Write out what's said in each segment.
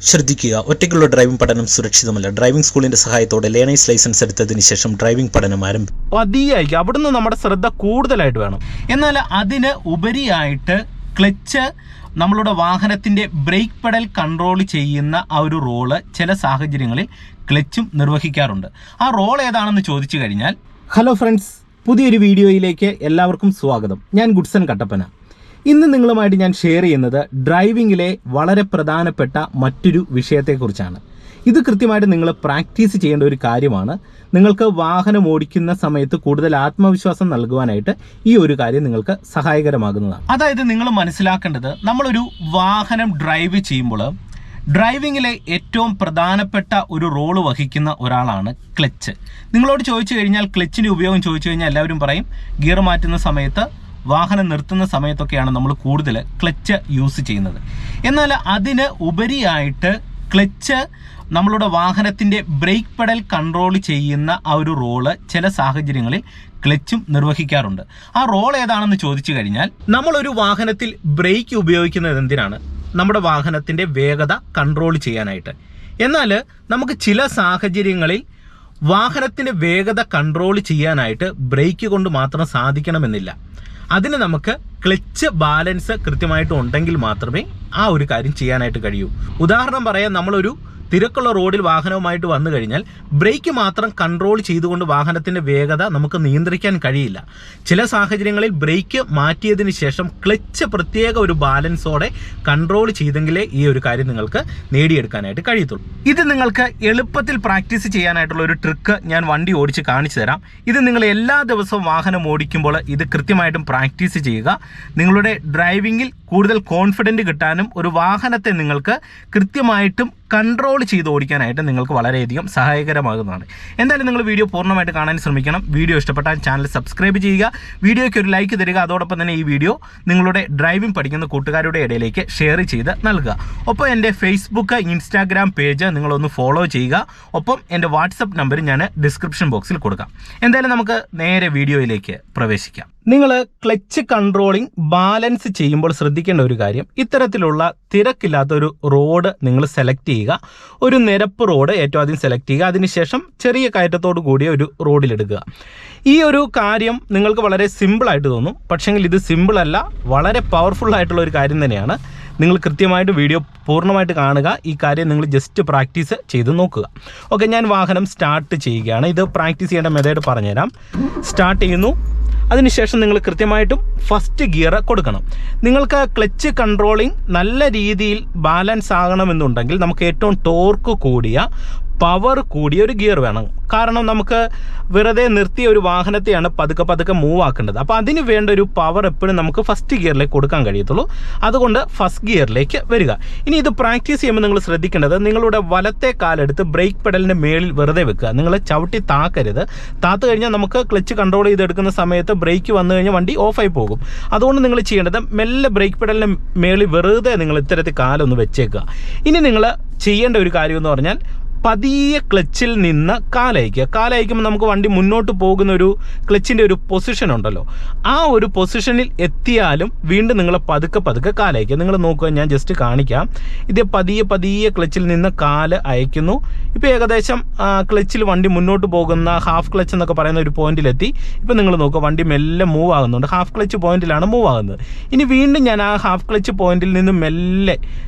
ശ്രദ്ധിക്കുക, ഒറ്റയ്ക്കുള്ള ഡ്രൈവിംഗ് പഠനം സുരക്ഷിതമല്ല. ഡ്രൈവിംഗ് സ്കൂളിന്റെ സഹായത്തോടെ ലേണേഴ്സ് ലൈസൻസ് എടുത്തതിന് ശേഷം ഡ്രൈവിംഗ് പഠനം ആരംഭിക്കും. പതിയായിരിക്കും, അവിടുന്ന് നമ്മുടെ ശ്രദ്ധ കൂടുതലായിട്ട് വേണം. എന്നാൽ അതിന് ഉപരിയായിട്ട് ക്ലച്ച് നമ്മളുടെ വാഹനത്തിൻ്റെ ബ്രേക്ക് പെഡൽ കൺട്രോൾ ചെയ്യുന്ന ആ ഒരു റോള് ചില സാഹചര്യങ്ങളിൽ ക്ലച്ചും നിർവഹിക്കാറുണ്ട്. ആ റോൾ ഏതാണെന്ന് ചോദിച്ചു കഴിഞ്ഞാൽ, ഹലോ ഫ്രണ്ട്സ്, പുതിയൊരു വീഡിയോയിലേക്ക് എല്ലാവർക്കും സ്വാഗതം. ഞാൻ ഗുഡ്സൺ കട്ടപ്പന. ഇന്ന് നിങ്ങളുമായിട്ട് ഞാൻ ഷെയർ ചെയ്യുന്നത് ഡ്രൈവിങ്ങിലെ വളരെ പ്രധാനപ്പെട്ട മറ്റൊരു വിഷയത്തെക്കുറിച്ചാണ്. ഇത് കൃത്യമായിട്ട് നിങ്ങൾ പ്രാക്ടീസ് ചെയ്യേണ്ട ഒരു കാര്യമാണ്. നിങ്ങൾക്ക് വാഹനം ഓടിക്കുന്ന സമയത്ത് കൂടുതൽ ആത്മവിശ്വാസം നൽകുവാനായിട്ട് ഈ ഒരു കാര്യം നിങ്ങൾക്ക് സഹായകരമാകുന്നതാണ്. അതായത് നിങ്ങൾ മനസ്സിലാക്കേണ്ടത്, നമ്മളൊരു വാഹനം ഡ്രൈവ് ചെയ്യുമ്പോൾ ഡ്രൈവിങ്ങിലെ ഏറ്റവും പ്രധാനപ്പെട്ട ഒരു റോള് വഹിക്കുന്ന ഒരാളാണ് ക്ലച്ച്. നിങ്ങളോട് ചോദിച്ചു കഴിഞ്ഞാൽ ക്ലച്ചിൻ്റെ ഉപയോഗം ചോദിച്ചു കഴിഞ്ഞാൽ എല്ലാവരും പറയും ഗിയർ മാറ്റുന്ന സമയത്ത്, വാഹനം നിർത്തുന്ന സമയത്തൊക്കെയാണ് നമ്മൾ കൂടുതൽ ക്ലച്ച് യൂസ് ചെയ്യുന്നത്. എന്നാൽ അതിന് ഉപരിയായിട്ട് ക്ലച്ച് നമ്മളുടെ വാഹനത്തിൻ്റെ ബ്രേക്ക് പെഡൽ കൺട്രോൾ ചെയ്യുന്ന ആ ഒരു റോള് ചില സാഹചര്യങ്ങളിൽ ക്ലച്ചും നിർവഹിക്കാറുണ്ട്. ആ റോൾ ഏതാണെന്ന് ചോദിച്ചു കഴിഞ്ഞാൽ, നമ്മളൊരു വാഹനത്തിൽ ബ്രേക്ക് ഉപയോഗിക്കുന്നത് എന്തിനാണ്? നമ്മുടെ വാഹനത്തിൻ്റെ വേഗത കൺട്രോൾ ചെയ്യാനായിട്ട്. എന്നാൽ നമുക്ക് ചില സാഹചര്യങ്ങളിൽ വാഹനത്തിൻ്റെ വേഗത കൺട്രോൾ ചെയ്യാനായിട്ട് ബ്രേക്ക് കൊണ്ട് മാത്രം സാധിക്കണമെന്നില്ല. അതിന് നമുക്ക് ക്ലച്ച് ബാലൻസ് കൃത്യമായിട്ട് ഉണ്ടെങ്കിൽ മാത്രമേ ആ ഒരു കാര്യം ചെയ്യാനായിട്ട് കഴിയൂ. ഉദാഹരണം പറയാൻ, നമ്മളൊരു തിരക്കുള്ള റോഡിൽ വാഹനവുമായിട്ട് വന്നു കഴിഞ്ഞാൽ ബ്രേക്ക് മാത്രം കൺട്രോൾ ചെയ്തുകൊണ്ട് വാഹനത്തിൻ്റെ വേഗത നമുക്ക് നിയന്ത്രിക്കാൻ കഴിയില്ല. ചില സാഹചര്യങ്ങളിൽ ബ്രേക്ക് മാറ്റിയതിന് ശേഷം ക്ലച്ച് പ്രത്യേക ഒരു ബാലൻസോടെ കൺട്രോൾ ചെയ്തെങ്കിലേ ഈ ഒരു കാര്യം നിങ്ങൾക്ക് നേടിയെടുക്കാനായിട്ട് കഴിയത്തുള്ളൂ. ഇത് നിങ്ങൾക്ക് എളുപ്പത്തിൽ പ്രാക്ടീസ് ചെയ്യാനായിട്ടുള്ള ഒരു ട്രിക്ക് ഞാൻ വണ്ടി ഓടിച്ച് കാണിച്ചു തരാം. ഇത് നിങ്ങൾ എല്ലാ ദിവസവും വാഹനം ഓടിക്കുമ്പോൾ ഇത് കൃത്യമായിട്ടും പ്രാക്ടീസ് ചെയ്യുക. നിങ്ങളുടെ ഡ്രൈവിങ്ങിൽ കൂടുതൽ കോൺഫിഡൻറ്റ് കിട്ടാനും ഒരു വാഹനത്തെ നിങ്ങൾക്ക് കൃത്യമായിട്ടും കൺട്രോൾ ചെയ്ത് ഓടിക്കാനായിട്ട് നിങ്ങൾക്ക് വളരെയധികം സഹായകരമാകുന്നതാണ്. എന്തായാലും നിങ്ങൾ വീഡിയോ പൂർണ്ണമായിട്ട് കാണാൻ ശ്രമിക്കണം. വീഡിയോ ഇഷ്ടപ്പെട്ടാൽ ചാനൽ സബ്സ്ക്രൈബ് ചെയ്യുക, വീഡിയോയ്ക്ക് ഒരു ലൈക്ക് തരിക. അതോടൊപ്പം തന്നെ ഈ വീഡിയോ നിങ്ങളുടെ ഡ്രൈവിംഗ് പഠിക്കുന്ന കൂട്ടുകാരുടെ ഇടയിലേക്ക് ഷെയർ ചെയ്ത് നൽകുക. ഒപ്പം എൻ്റെ ഫേസ്ബുക്ക്, ഇൻസ്റ്റാഗ്രാം പേജ് നിങ്ങളൊന്ന് ഫോളോ ചെയ്യുക. ഒപ്പം എൻ്റെ വാട്സപ്പ് നമ്പർ ഞാൻ ഡിസ്ക്രിപ്ഷൻ ബോക്സിൽ കൊടുക്കാം. എന്തായാലും നമുക്ക് നേരെ വീഡിയോയിലേക്ക് പ്രവേശിക്കാം. നിങ്ങൾ ക്ലച്ച് കൺട്രോളിംഗ് ബാലൻസ് ചെയ്യുമ്പോൾ ശ്രദ്ധിക്കേണ്ട ഒരു കാര്യം, ഇത്തരത്തിലുള്ള തിരക്കില്ലാത്തൊരു റോഡ് നിങ്ങൾ സെലക്ട് ചെയ്യുക. ഒരു നിരപ്പ് റോഡ് ഏറ്റവും ആദ്യം സെലക്ട് ചെയ്യുക. അതിനുശേഷം ചെറിയ കയറ്റത്തോടു കൂടിയ ഒരു റോഡിലെടുക്കുക. ഈ ഒരു കാര്യം നിങ്ങൾക്ക് വളരെ സിമ്പിളായിട്ട് തോന്നും, പക്ഷേങ്കിൽ ഇത് സിമ്പിളല്ല, വളരെ പവർഫുൾ ആയിട്ടുള്ള ഒരു കാര്യം തന്നെയാണ്. നിങ്ങൾ കൃത്യമായിട്ട് വീഡിയോ പൂർണ്ണമായിട്ട് കാണുക. ഈ കാര്യം നിങ്ങൾ ജസ്റ്റ് പ്രാക്ടീസ് ചെയ്ത് നോക്കുക. ഓക്കെ, ഞാൻ വാഹനം സ്റ്റാർട്ട് ചെയ്യുകയാണ്. ഇത് പ്രാക്ടീസ് ചെയ്യേണ്ട മെത്തേഡ് പറഞ്ഞുതരാം. സ്റ്റാർട്ട് ചെയ്യുന്നു. അതിനുശേഷം നിങ്ങൾ കൃത്യമായിട്ടും ഫസ്റ്റ് ഗിയർ കൊടുക്കണം. നിങ്ങൾക്ക് ക്ലച്ച് കൺട്രോളിങ് നല്ല രീതിയിൽ ബാലൻസ് ആകണമെന്നുണ്ടെങ്കിൽ നമുക്ക് ഏറ്റവും ടോർക്ക് കൂടിയ, പവർ കൂടിയ ഒരു ഗിയർ വേണം. കാരണം നമുക്ക് വെറുതെ നിർത്തിയ ഒരു വാഹനത്തെയാണ് പതുക്കെ പതുക്കെ മൂവ് ആക്കേണ്ടത്. അപ്പോൾ അതിന് വേണ്ട ഒരു പവർ എപ്പോഴും നമുക്ക് ഫസ്റ്റ് ഗിയറിലേക്ക് കൊടുക്കാൻ കഴിയത്തുള്ളൂ. അതുകൊണ്ട് ഫസ്റ്റ് ഗിയറിലേക്ക് വരിക. ഇനി ഇത് പ്രാക്ടീസ് ചെയ്യുമ്പോൾ നിങ്ങൾ ശ്രദ്ധിക്കേണ്ടത്, നിങ്ങളുടെ വലത്തെ കാലെടുത്ത് ബ്രേക്ക് പെഡലിൻ്റെ മേളിൽ വെറുതെ വെക്കുക. നിങ്ങൾ ചവിട്ടി താക്കരുത്. താത്ത് കഴിഞ്ഞാൽ നമുക്ക് ക്ലച്ച് കൺട്രോൾ ചെയ്തെടുക്കുന്ന സമയത്ത് ബ്രേക്ക് വന്നു കഴിഞ്ഞാൽ വണ്ടി ഓഫായി പോകും. അതുകൊണ്ട് നിങ്ങൾ ചെയ്യേണ്ടത് മെല്ലെ ബ്രേക്ക് പെഡലിൻ്റെ മേളിൽ വെറുതെ നിങ്ങൾ ഇത്തരത്തിൽ കാലൊന്ന് വെച്ചേക്കുക. ഇനി നിങ്ങൾ ചെയ്യേണ്ട ഒരു കാര്യം എന്ന് പറഞ്ഞാൽ, പതിയെ ക്ലച്ചിൽ നിന്ന് കാലയക്കുമ്പോൾ നമുക്ക് വണ്ടി മുന്നോട്ട് പോകുന്ന ഒരു ക്ലച്ചിൻ്റെ ഒരു പൊസിഷൻ ഉണ്ടല്ലോ, ആ ഒരു പൊസിഷനിൽ എത്തിയാലും വീണ്ടും നിങ്ങൾ പതുക്കെ കാലയക്കുക. നിങ്ങൾ നോക്കുക, ഞാൻ ജസ്റ്റ് കാണിക്കാം. ഇത് പതിയെ ക്ലച്ചിൽ നിന്ന് കാല് അയക്കുന്നു. ഇപ്പോൾ ഏകദേശം ക്ലച്ചിൽ വണ്ടി മുന്നോട്ട് പോകുന്ന ഹാഫ് ക്ലച്ച് എന്നൊക്കെ പറയുന്ന ഒരു പോയിന്റിലെത്തി. ഇപ്പോൾ നിങ്ങൾ നോക്കുക, വണ്ടി മെല്ലെ മൂവ് ആകുന്നുണ്ട്. ഹാഫ് ക്ലച്ച് പോയിന്റിലാണ് മൂവ് ആകുന്നത്. ഇനി വീണ്ടും ഞാൻ ആ ഹാഫ് ക്ലച്ച് പോയിന്റിൽ നിന്ന് മെല്ലെ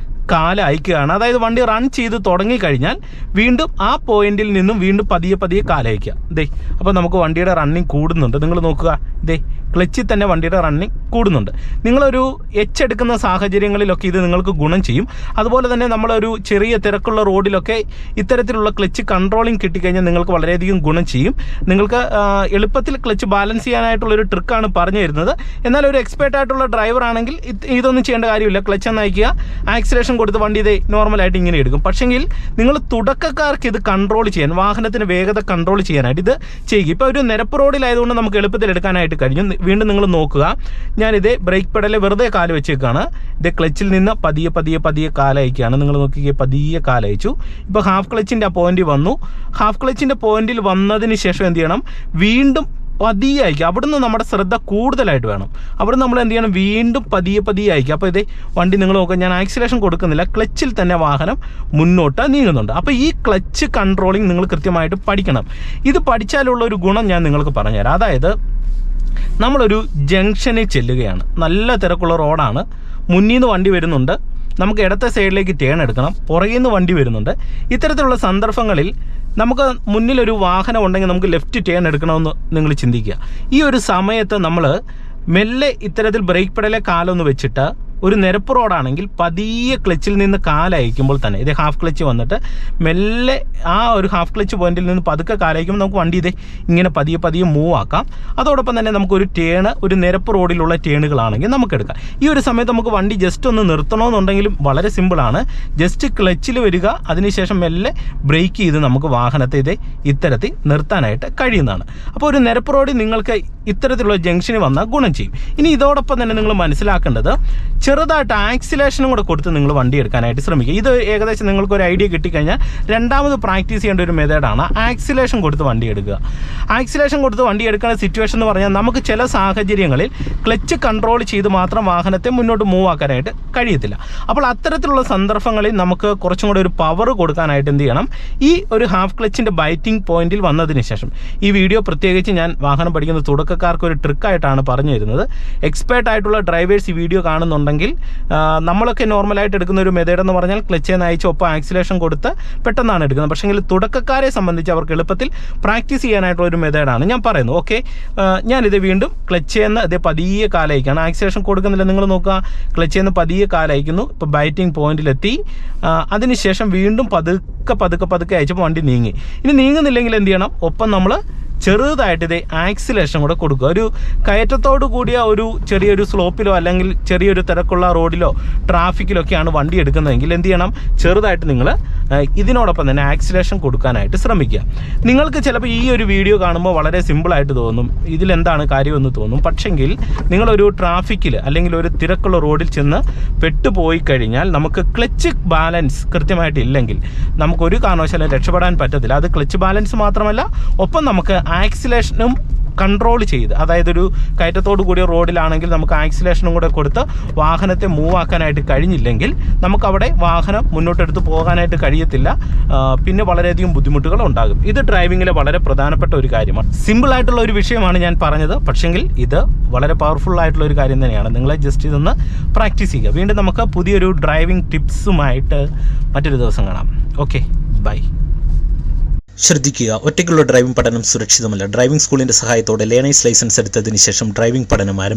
കാല് അയക്കുകയാണ്. അതായത് വണ്ടി റൺ ചെയ്ത് തുടങ്ങിക്കഴിഞ്ഞാൽ വീണ്ടും ആ പോയിന്റിൽ നിന്നും വീണ്ടും പതിയെ കാലയക്കുക. ദേ, അപ്പോൾ നമുക്ക് വണ്ടിയുടെ റണ്ണിങ് കൂടുന്നുണ്ട്. നിങ്ങൾ നോക്കുക, ദേ ക്ലച്ചിൽ തന്നെ വണ്ടിയുടെ റണ്ണിങ് കൂടുന്നുണ്ട്. നിങ്ങളൊരു എടുക്കുന്ന സാഹചര്യങ്ങളിലൊക്കെ ഇത് നിങ്ങൾക്ക് ഗുണം ചെയ്യും. അതുപോലെ തന്നെ നമ്മളൊരു ചെറിയ തിരക്കുള്ള റോഡിലൊക്കെ ഇത്തരത്തിലുള്ള ക്ലച്ച് കൺട്രോളിങ് കിട്ടിക്കഴിഞ്ഞാൽ നിങ്ങൾക്ക് വളരെയധികം ഗുണം ചെയ്യും. നിങ്ങൾക്ക് എളുപ്പത്തിൽ ക്ലച്ച് ബാലൻസ് ചെയ്യാനായിട്ടുള്ളൊരു ട്രിക്കാണ് പറഞ്ഞു തരുന്നത്. എന്നാൽ ഒരു എക്സ്പേർട്ട് ആയിട്ടുള്ള ഡ്രൈവർ ആണെങ്കിൽ ഇതൊന്നും ചെയ്യേണ്ട കാര്യമില്ല. ക്ലച്ച് ഒന്ന് അയക്കുക, ആക്സിലേഷൻ കൊടുത്ത് വണ്ടി ഇതേ നോർമലായിട്ട് ഇങ്ങനെ എടുക്കും. പക്ഷെങ്കിൽ നിങ്ങൾ തുടക്കക്കാർക്ക് ഇത് കൺട്രോൾ ചെയ്യാൻ, വാഹനത്തിന് വേഗത കൺട്രോൾ ചെയ്യാനായിട്ട് ഇത് ചെയ്യുക. ഇപ്പോൾ ഒരു നിരപ്പ് റോഡിലായതുകൊണ്ട് നമുക്ക് എളുപ്പത്തിൽ എടുക്കാനായിട്ട് കഴിഞ്ഞു. വീണ്ടും നിങ്ങൾ നോക്കുക, ഞാനിതേ ബ്രേക്ക് പെഡലിൽ വെറുതെ കാല് വെച്ചേക്കാണ്. ഇതേ ക്ലച്ചിൽ നിന്ന് പതിയെ കാലയക്കുകയാണ്. നിങ്ങൾ നോക്കിയേ, പതിയെ കാലയച്ചു. ഇപ്പോൾ ഹാഫ് ക്ലച്ചിൻ്റെ ആ പോയിന്റ് വന്നു. ഹാഫ് ക്ലച്ചിൻ്റെ പോയിന്റിൽ വന്നതിന് ശേഷം എന്ത് ചെയ്യണം? വീണ്ടും പതിയെ അയക്കുക. അവിടുന്ന് നമ്മുടെ ശ്രദ്ധ കൂടുതലായിട്ട് വേണം. അവിടെ നമ്മൾ എന്ത് ചെയ്യണം, വീണ്ടും പതിയെ അയക്കുക. അപ്പോൾ ഇതേ വണ്ടി നിങ്ങൾ നോക്കുക, ഞാൻ ആക്സിലേഷൻ കൊടുക്കുന്നില്ല, ക്ലച്ചിൽ തന്നെ വാഹനം മുന്നോട്ട് നീങ്ങുന്നുണ്ട്. അപ്പോൾ ഈ ക്ലച്ച് കൺട്രോളിങ് നിങ്ങൾ കൃത്യമായിട്ട് പഠിക്കണം. ഇത് പഠിച്ചാലുള്ള ഒരു ഗുണം ഞാൻ നിങ്ങൾക്ക് പറഞ്ഞുതരാം. അതായത് നമ്മളൊരു ജംഗ്ഷനിൽ ചെല്ലുകയാണ്, നല്ല തിരക്കുള്ള റോഡാണ്, മുന്നിൽ നിന്ന് വണ്ടി വരുന്നുണ്ട്, നമുക്ക് ഇടത്തെ സൈഡിലേക്ക് ടേൺ എടുക്കണം, പുറകിൽ നിന്ന് വണ്ടി വരുന്നുണ്ട്. ഇത്തരത്തിലുള്ള സന്ദർഭങ്ങളിൽ നമുക്ക് മുന്നിലൊരു വാഹനം ഉണ്ടെങ്കിൽ നമുക്ക് ലെഫ്റ്റ് ടേൺ എടുക്കണമെന്ന് നിങ്ങൾ ചിന്തിക്കുക. ഈ ഒരു സമയത്ത് നമ്മൾ മെല്ലെ ഇത്തരത്തിൽ ബ്രേക്ക് പെഡലെ കാലൊന്ന് വെച്ചിട്ട്, ഒരു നിരപ്പ് റോഡാണെങ്കിൽ പതിയെ ക്ലച്ചിൽ നിന്ന് കാലയക്കുമ്പോൾ തന്നെ ഇതേ ഹാഫ് ക്ലച്ച് വന്നിട്ട് മെല്ലെ ആ ഒരു ഹാഫ് ക്ലച്ച് പോയിന്റിൽ നിന്ന് പതുക്കെ കാലയക്കുമ്പോൾ നമുക്ക് വണ്ടി ഇതേ ഇങ്ങനെ പതിയെ മൂവ് ആക്കാം. അതോടൊപ്പം തന്നെ നമുക്കൊരു ടേണ്, ഒരു നിരപ്പ് റോഡിലുള്ള ടേണുകളാണെങ്കിൽ നമുക്കെടുക്കാം. ഈ ഒരു സമയത്ത് നമുക്ക് വണ്ടി ജസ്റ്റ് ഒന്ന് നിർത്തണമെന്നുണ്ടെങ്കിലും വളരെ സിമ്പിളാണ്. ജസ്റ്റ് ക്ലച്ചിൽ വരിക, അതിനുശേഷം മെല്ലെ ബ്രേക്ക് ചെയ്ത് നമുക്ക് വാഹനത്തെ ഇതേ ഇത്തരത്തിൽ നിർത്താനായിട്ട് കഴിയുന്നതാണ്. അപ്പോൾ ഒരു നിരപ്പ് റോഡിൽ നിങ്ങൾക്ക് ഇത്തരത്തിലുള്ള ജംഗ്ഷന് വന്നാൽ ഗുണം ചെയ്യും. ഇനി ഇതോടൊപ്പം തന്നെ നിങ്ങൾ മനസ്സിലാക്കേണ്ടത്, ചെറുതായിട്ട് ആക്സിലേഷനും കൂടെ കൊടുത്ത് നിങ്ങൾ വണ്ടി എടുക്കാനായിട്ട് ശ്രമിക്കുക. ഇത് ഏകദേശം നിങ്ങൾക്കൊരു ഐഡിയ കിട്ടിക്കഴിഞ്ഞാൽ രണ്ടാമത് പ്രാക്ടീസ് ചെയ്യേണ്ട ഒരു മെത്തേഡാണ് ആക്സിലേഷൻ കൊടുത്ത് വണ്ടി എടുക്കുക. ആക്സിലേഷൻ കൊടുത്ത് വണ്ടി എടുക്കുന്ന സിറ്റുവേഷൻ എന്ന് പറഞ്ഞാൽ നമുക്ക് ചില സാഹചര്യങ്ങളിൽ ക്ലച്ച് കൺട്രോൾ ചെയ്ത് മാത്രം വാഹനത്തെ മുന്നോട്ട് മൂവ് ആക്കാനായിട്ട് കഴിയത്തില്ല. അപ്പോൾ അത്തരത്തിലുള്ള സന്ദർഭങ്ങളിൽ നമുക്ക് കുറച്ചും കൂടെ ഒരു പവർ കൊടുക്കാനായിട്ട് എന്ത് ചെയ്യണം, ഈ ഒരു ഹാഫ് ക്ലച്ചിൻ്റെ ബൈറ്റിംഗ് പോയിന്റിൽ വന്നതിന് ശേഷം, ഈ വീഡിയോ പ്രത്യേകിച്ച് ഞാൻ വാഹനം പഠിക്കുന്ന തുടക്കക്കാർക്ക് ഒരു ട്രിക്കായിട്ടാണ് പറഞ്ഞു തരുന്നത്. എക്സ്പേർട്ട് ആയിട്ടുള്ള ഡ്രൈവേഴ്സ് ഈ വീഡിയോ കാണുന്നുണ്ടെങ്കിൽ, നമ്മളൊക്കെ നോർമലായിട്ട് എടുക്കുന്ന ഒരു മെത്തേഡ് എന്ന് പറഞ്ഞാൽ ക്ലച്ച് നയിച്ച് ഒപ്പം ആക്സിലേഷൻ കൊടുത്ത് പെട്ടെന്നാണ് എടുക്കുന്നത്. പക്ഷേ തുടക്കക്കാരെ സംബന്ധിച്ച് അവർക്ക് എളുപ്പത്തിൽ പ്രാക്ടീസ് ചെയ്യാനായിട്ടുള്ള ഒരു മെത്തേഡാണ് ഞാൻ പറയുന്നത്. ഓക്കെ, ഞാനിത് വീണ്ടും ക്ലച്ചേന്ന് ഇതേ പതിയെ കാലയക്കാണ്, ആക്സിലേഷൻ കൊടുക്കുന്നില്ല. നിങ്ങൾ നോക്കുക, ക്ലച്ചേന്ന് പതിയെ കാലയക്കുന്നു, ഇപ്പോൾ ബൈറ്റിംഗ് പോയിന്റിലെത്തി. അതിനുശേഷം വീണ്ടും പതുക്കെ അയച്ചപ്പോൾ വണ്ടി നീങ്ങി. ഇനി നീങ്ങുന്നില്ലെങ്കിൽ എന്ത് ചെയ്യണം, ഒപ്പം നമ്മൾ ചെറുതായിട്ട് ഇതേ ആക്സിലേഷൻ കൂടെ കൊടുക്കുക. ഒരു കയറ്റത്തോടു കൂടിയ ഒരു ചെറിയൊരു സ്ലോപ്പിലോ അല്ലെങ്കിൽ ചെറിയൊരു തിരക്കുള്ള റോഡിലോ ട്രാഫിക്കിലോ ഒക്കെയാണ് വണ്ടി എടുക്കുന്നതെങ്കിൽ എന്ത് ചെയ്യണം, ചെറുതായിട്ട് നിങ്ങൾ ഇതിനോടൊപ്പം തന്നെ ആക്സിലേഷൻ കൊടുക്കാനായിട്ട് ശ്രമിക്കുക. നിങ്ങൾക്ക് ചിലപ്പോൾ ഈ ഒരു വീഡിയോ കാണുമ്പോൾ വളരെ സിമ്പിളായിട്ട് തോന്നും, ഇതിലെന്താണ് കാര്യമെന്ന് തോന്നും. പക്ഷെങ്കിൽ നിങ്ങളൊരു ട്രാഫിക്കിൽ അല്ലെങ്കിൽ ഒരു തിരക്കുള്ള റോഡിൽ ചെന്ന് പെട്ടുപോയി കഴിഞ്ഞാൽ നമുക്ക് ക്ലച്ച് ബാലൻസ് കൃത്യമായിട്ടില്ലെങ്കിൽ നമുക്കൊരു കാരണവശാലും രക്ഷപ്പെടാൻ പറ്റത്തില്ല. അത് ക്ലച്ച് ബാലൻസ് മാത്രമല്ല, ഒപ്പം നമുക്ക് ആക്സിലേഷനും കൺട്രോൾ ചെയ്ത്, അതായത് ഒരു കയറ്റത്തോടു കൂടിയ റോഡിലാണെങ്കിൽ നമുക്ക് ആക്സിലേഷനും കൂടെ കൊടുത്ത് വാഹനത്തെ മൂവ് ആക്കാനായിട്ട് കഴിഞ്ഞില്ലെങ്കിൽ നമുക്കവിടെ വാഹനം മുന്നോട്ടെടുത്ത് പോകാനായിട്ട് കഴിയത്തില്ല. പിന്നെ വളരെയധികം ബുദ്ധിമുട്ടുകൾ ഉണ്ടാകും. ഇത് ഡ്രൈവിങ്ങിലെ വളരെ പ്രധാനപ്പെട്ട ഒരു കാര്യമാണ്. സിമ്പിളായിട്ടുള്ള ഒരു വിഷയമാണ് ഞാൻ പറഞ്ഞത്, പക്ഷെങ്കിൽ ഇത് വളരെ പവർഫുൾ ആയിട്ടുള്ള ഒരു കാര്യം തന്നെയാണ്. നിങ്ങളെ ജസ്റ്റ് ഇതൊന്ന് പ്രാക്ടീസ് ചെയ്യുക. വീണ്ടും നമുക്ക് പുതിയൊരു ഡ്രൈവിംഗ് ടിപ്സുമായിട്ട് മറ്റൊരു ദിവസം കാണാം. Okay, bye. ശ്രദ്ധിക്കുക, ഒറ്റയ്ക്കുള്ള ഡ്രൈവിംഗ് പഠനം സുരക്ഷിതമല്ല. ഡ്രൈവിംഗ് സ്കൂളിന്റെ സഹായത്തോടെ ലേണേഴ്സ് ലൈസൻസ് എടുത്തതിന് ശേഷം ഡ്രൈവിംഗ് പഠനം ആരംഭിക്കും.